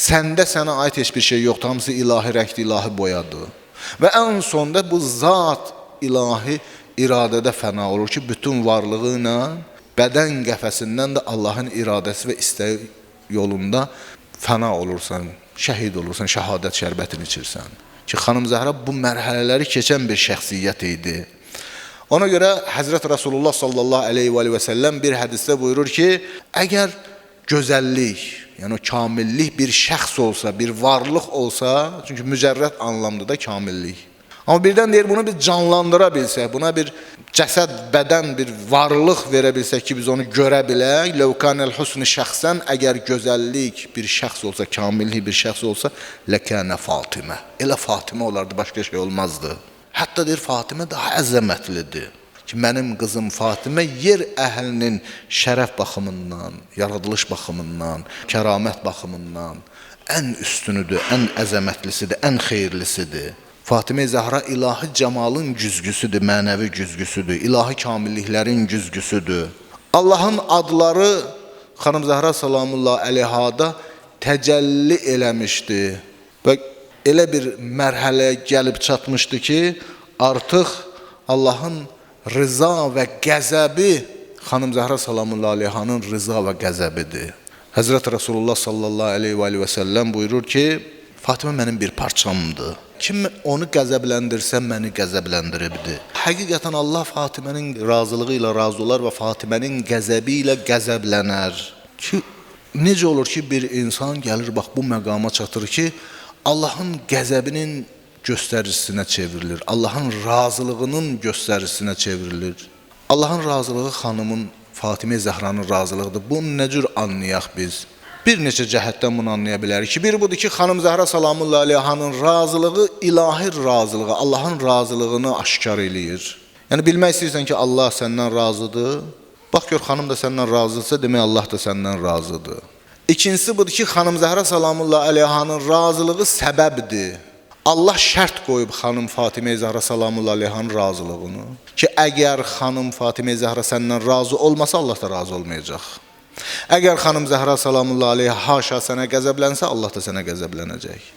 Səndə sənə ait heç bir şey yoxdur, hamısı ilahi rəngli, ilahi boyadır. Və ən sonda bu zat ilahi iradədə fəna olur ki, bütün varlığı ilə bədən qəfəsindən də Allahın iradəsi və istəyi yolunda fəna olursan, şəhid olursan, şəhadət şərbətini içirsən. Ki, xanım Zəhra bu mərhələləri keçən bir şəxsiyyət idi. Ona görə Həzrət Rasulullah sallallahu aleyhi və səlləm bir hədisdə buyurur ki, əgər gözəllik, yəni o kamillik bir şəxs olsa, bir varlıq olsa, çünki mücərrəd anlamda da kamillik. Amma birdən deyir, bunu biz canlandıra bilsək, buna bir cəsəd, bədən, bir varlıq verə bilsək ki, biz onu görə bilək, ləvkânəl husni şəxsən, əgər gözəllik bir şəxs olsa, kamillik bir şəxs olsa, ləkənə Fatimə. Elə Fatimə olardı, başqa şey olmazdı. Hətta deyir, Fatimə daha əzəmətlidir. Ki, mənim qızım Fatimə yer əhlinin şərəf baxımından, yaradılış baxımından, kəramət baxımından ən üstünüdür, ən əzəmətlisidir, ən xeyirlisidir. Fatimə-i Zəhra ilahi cəmalın güzgüsüdür, mənəvi güzgüsüdür, ilahi kamilliklərin güzgüsüdür. Allahın adları xanım Zəhra salamullah əleyhada təcəlli eləmişdi və elə bir mərhələyə gəlib çatmışdı ki, artıq Allahın rıza və qəzəbi xanım Zəhra salamullah əleyhanın rıza və qəzəbidir. Həzrət Rasulullah sallallahu aleyhi və səlləm buyurur ki, Fatimə mənim bir parçamdır. Kim onu qəzəbləndirsə, məni qəzəbləndiribdir. Həqiqətən Allah Fatimənin razılığı ilə razı olar və Fatimənin qəzəbi ilə qəzəblənər. Ki, necə olur ki, bir insan gəlir, bax, bu məqama çatır ki, Allahın qəzəbinin göstərisinə çevrilir. Allahın razılığının göstərisinə çevrilir. Allahın razılığı xanımın, Fatimə Zəhranın razılığıdır. Bunu nə cür anlayaq biz? Bir neçə cəhətdən bunu anlaya bilərik ki, bir budur ki, xanım Zəhra salamullah aleyhanın razılığı ilahi razılığı, Allahın razılığını aşkar eləyir. Yəni, bilmək istəyirsən ki, Allah səndən razıdır. Bax, gör, xanım da səndən razıdırsa, demək Allah da səndən razıdır. İkincisi budur ki, xanım Zəhra salamullah aleyhanın razılığı səbəbdir. Allah şərt qoyub xanım Fatimə Zəhra salamullah aleyhanın razılığını. Ki, əgər xanım Fatimə Zəhra səndən razı olmasa, Allah da razı olmayacaq. Əgər xanım Zəhra salamullah aleyhə haşa sənə qəzəblənsə, Allah da sənə qəzəblənəcək.